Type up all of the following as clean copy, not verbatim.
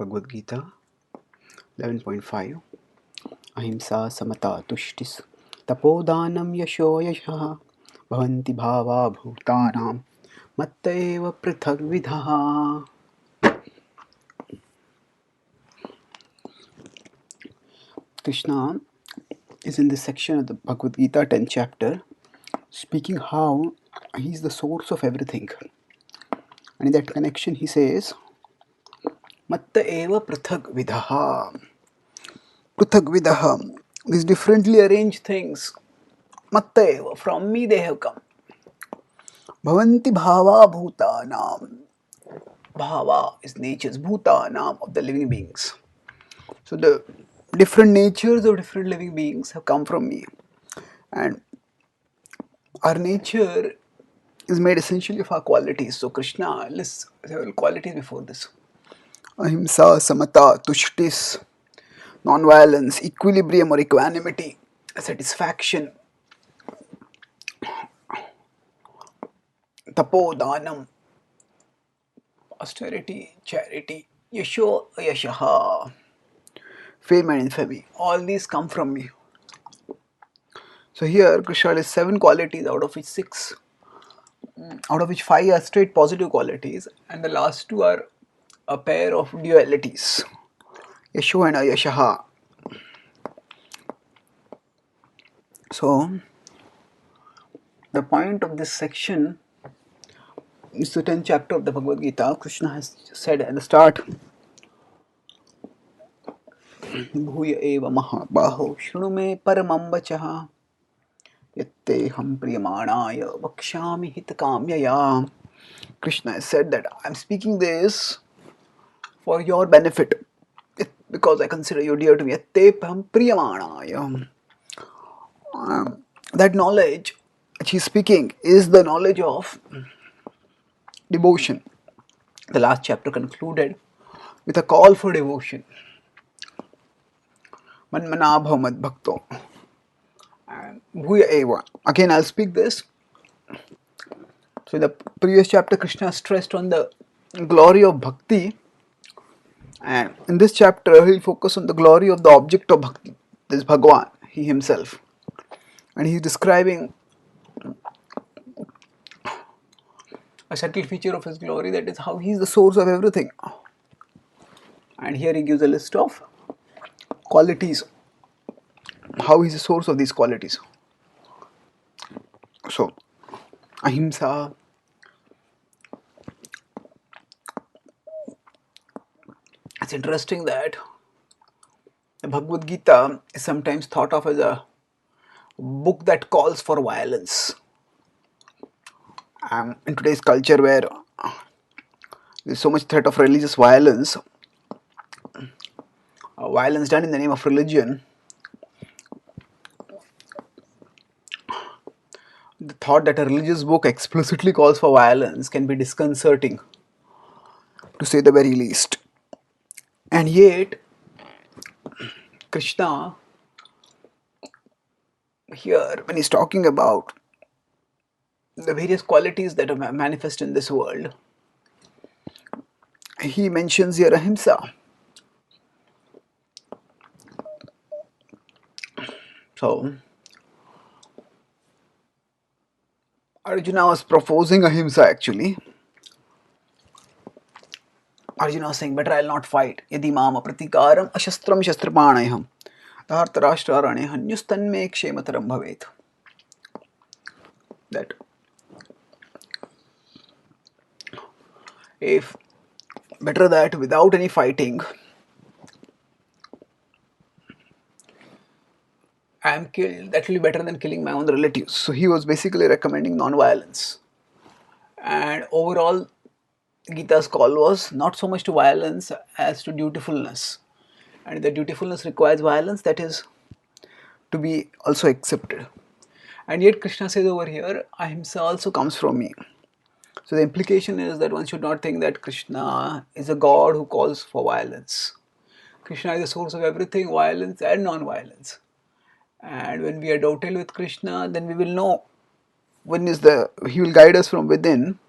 Bhagavad Gita 11.5 Ahimsa samata tushtis tapodanam yasho yashah bhavanti bhava bhutanam matta eva prithak vidha. Krishna is in this section of the Bhagavad Gita 10th chapter speaking how he is the source of everything, and in that connection he says matta eva prithak vidha. Prithak vidha, these differently arranged things, matta eva, from me they have come. Bhavanti bhava bhutanam. Bhava is natures, bhutanam, of the living beings. So the different natures of different living beings have come from me. And our nature is made essentially of our qualities. So Krishna lists several qualities before this. Ahimsa, samata, tushtis, non-violence, equilibrium or equanimity, satisfaction, tapodanam, austerity, charity, yasho, yashaha, fame and infamy. All these come from me. So here Krishna lists 7 qualities, out of which 5 are straight positive qualities, and the last 2 are a pair of dualities, yasho and ayashaha. So the point of this section is the 10th chapter of the Bhagavad Gita. Krishna has said at the start, Bhuya eva mahabaho shruno me paramam vachaha yatteham priyamanaya vakshami hitakamyaya. Krishna has said that I am speaking this for your benefit, because I consider you dear to me. Yatteham priyamanaya. That knowledge which he is speaking is the knowledge of devotion. The last chapter concluded with a call for devotion. Manmana bhav bhakto. Bhuya eva. Again, I'll speak this. So, in the previous chapter, Krishna stressed on the glory of bhakti, and in this chapter, he'll focus on the glory of the object of bhakti, this Bhagavan, he himself. And he's describing a subtle feature of his glory, that is how he is the source of everything. And here he gives a list of qualities, how he is the source of these qualities. So, ahimsa, it's interesting that the Bhagavad Gita is sometimes thought of as a book that calls for violence. In today's culture, where there's so much threat of religious violence, violence done in the name of religion, the thought that a religious book explicitly calls for violence can be disconcerting, to say the very least. And yet, Krishna, here, when he's talking about the various qualities that are manifest in this world, he mentions here ahimsa. So, Arjuna was proposing ahimsa actually. Arjuna was saying, better I'll not fight. Yadi mama pratikaram ashastram shastrapanayam dhartarashtrarane hanyustanme kshemataram bhavet. That if better that without any fighting I am killed, that will be better than killing my own relatives. So he was basically recommending non-violence. And overall, Gita's call was not so much to violence as to dutifulness. And if the dutifulness requires violence, that is to be also accepted. And yet Krishna says over here, ahimsa also comes from me. So the implication is that one should not think that Krishna is a god who calls for violence. Krishna is the source of everything, violence and non-violence. And when we are doubtful with Krishna, then we will know he will guide us from within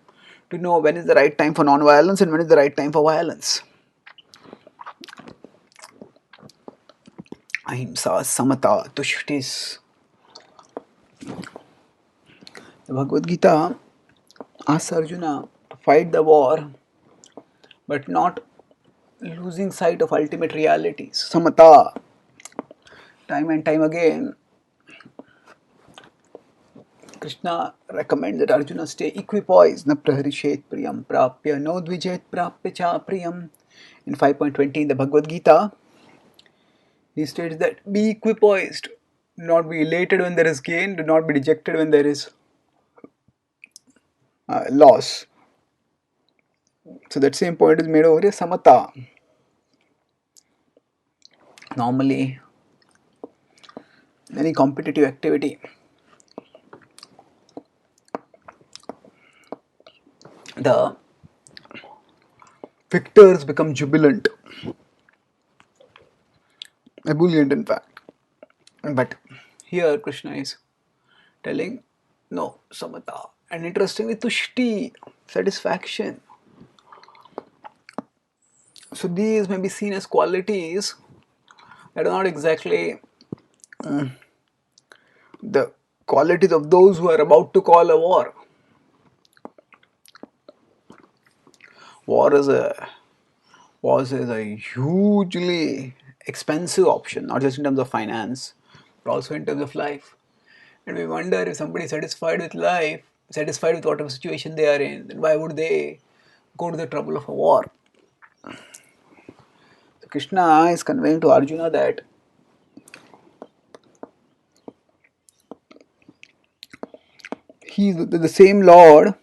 to know when is the right time for non-violence and when is the right time for violence. ahimsa, samata, tushtis. The Bhagavad Gita asks Arjuna to fight the war, but not losing sight of ultimate realities. Samata. Time and time again, Krishna recommends that Arjuna stay equipoised. Na praharishet priyam prapya, no dvijet prapya cha priyam. In 5.20 in the Bhagavad Gita, he states that be equipoised. Do not be elated when there is gain, do not be dejected when there is loss. So that same point is made over here, samata. Normally, in any competitive activity, the victors become jubilant, ebullient in fact. But here Krishna is telling no, samata. And interestingly, tushti, satisfaction. So these may be seen as qualities that are not exactly the qualities of those who are about to call a war. War is a hugely expensive option, not just in terms of finance, but also in terms of life. And we wonder if somebody is satisfied with life, satisfied with whatever situation they are in, then why would they go to the trouble of a war? So Krishna is conveying to Arjuna that he is the same Lord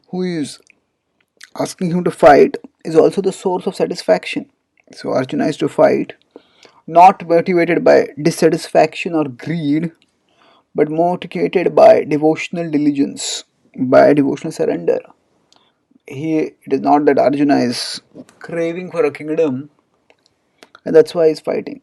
who is asking him to fight is also the source of satisfaction. So Arjuna is to fight not motivated by dissatisfaction or greed, but motivated by devotional diligence, by devotional surrender. It is not that Arjuna is craving for a kingdom, and that's why he's fighting.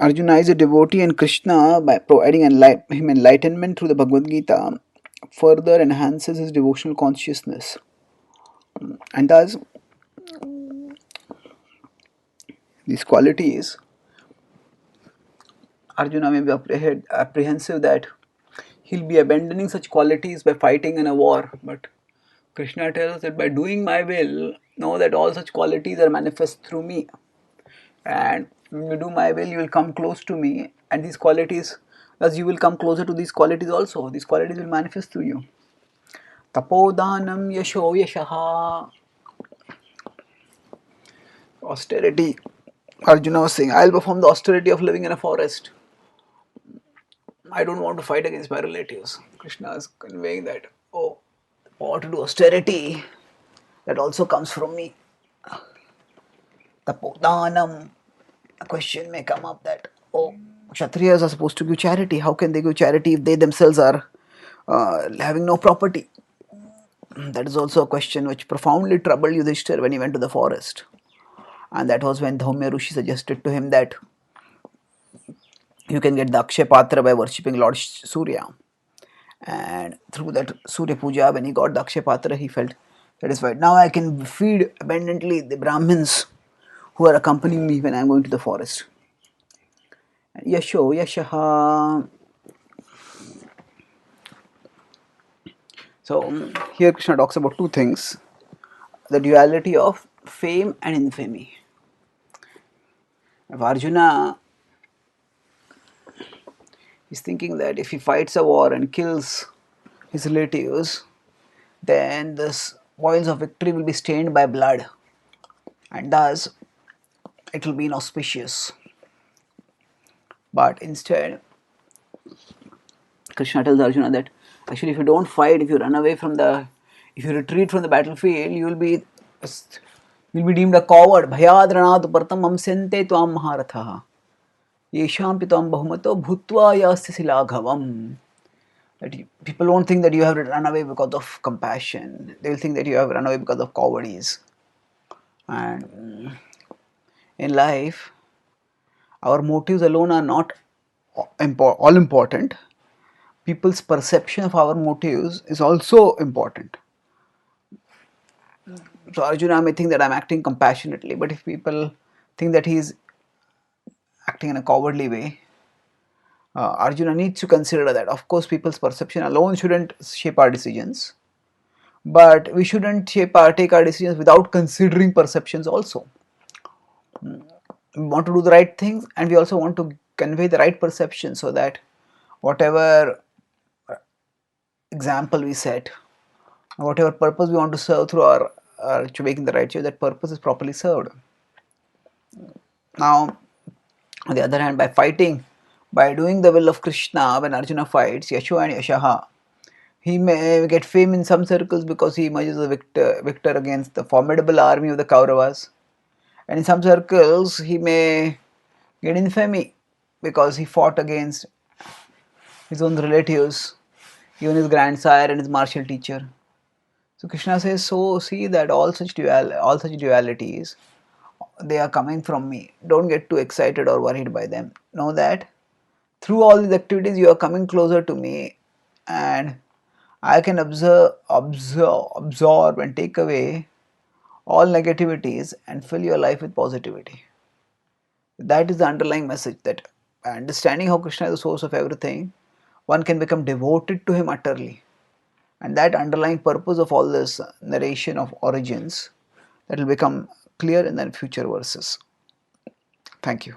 Arjuna is a devotee, and Krishna, by providing him enlightenment through the Bhagavad Gita, further enhances his devotional consciousness. And thus, these qualities, Arjuna may be apprehensive that he'll be abandoning such qualities by fighting in a war. But Krishna tells that by doing my will, know that all such qualities are manifest through me. And when you do my will, you will come close to me. And these qualities, thus you will come closer to these qualities also. These qualities will manifest through you. Tapodanam yasho yashaha. Austerity. Arjuna was saying, I'll perform the austerity of living in a forest. I don't want to fight against my relatives. Krishna is conveying that, oh, I want to do austerity. That also comes from me. Tapodanam. A question may come up that, oh, Kshatriyas are supposed to give charity. How can they give charity if they themselves are having no property? That is also a question which profoundly troubled Yudhishthir when he went to the forest. And that was when Dhaumya Rishi suggested to him that you can get the Akshay Patra by worshipping Lord Surya. And through that Surya Puja, when he got the Akshay Patra, he felt satisfied. Now I can feed abundantly the Brahmins who are accompanying me when I am going to the forest. Yasho, Yashaha. So here Krishna talks about two things: the duality of fame and infamy. If Arjuna is thinking that if he fights a war and kills his relatives, then the spoils of victory will be stained by blood, and thus it will be inauspicious. But instead, Krishna tells Arjuna that actually, if you don't fight, if you run away from if you retreat from the battlefield, you will be deemed a coward. Bhayadranad partam amsente tvam maharatha. Yesham pitam bahumato bhutva yasya silaghavam. That people won't think that you have run away because of compassion. They will think that you have run away because of cowardice. And in life, our motives alone are not all important. People's perception of our motives is also important. So Arjuna may think that I'm acting compassionately, but if people think that he's acting in a cowardly way, Arjuna needs to consider that. Of course, people's perception alone shouldn't shape our decisions, but we shouldn't take our decisions without considering perceptions also. We want to do the right things, and we also want to convey the right perception so that whatever example we set, whatever purpose we want to serve through our making the right choice, that purpose is properly served. Now, on the other hand, by doing the will of Krishna, when Arjuna fights Yasho and Yashaha, he may get fame in some circles because he emerges a victor against the formidable army of the Kauravas, and in some circles he may get infamy because he fought against his own relatives, even his grandsire and his martial teacher. So Krishna says, so see that all such dualities, they are coming from me. Don't get too excited or worried by them. Know that through all these activities you are coming closer to me, and I can absorb and take away all negativities and fill your life with positivity. That is the underlying message, that by understanding how Krishna is the source of everything, one can become devoted to him utterly. And that underlying purpose of all this narration of origins, that will become clear in the future verses. Thank you.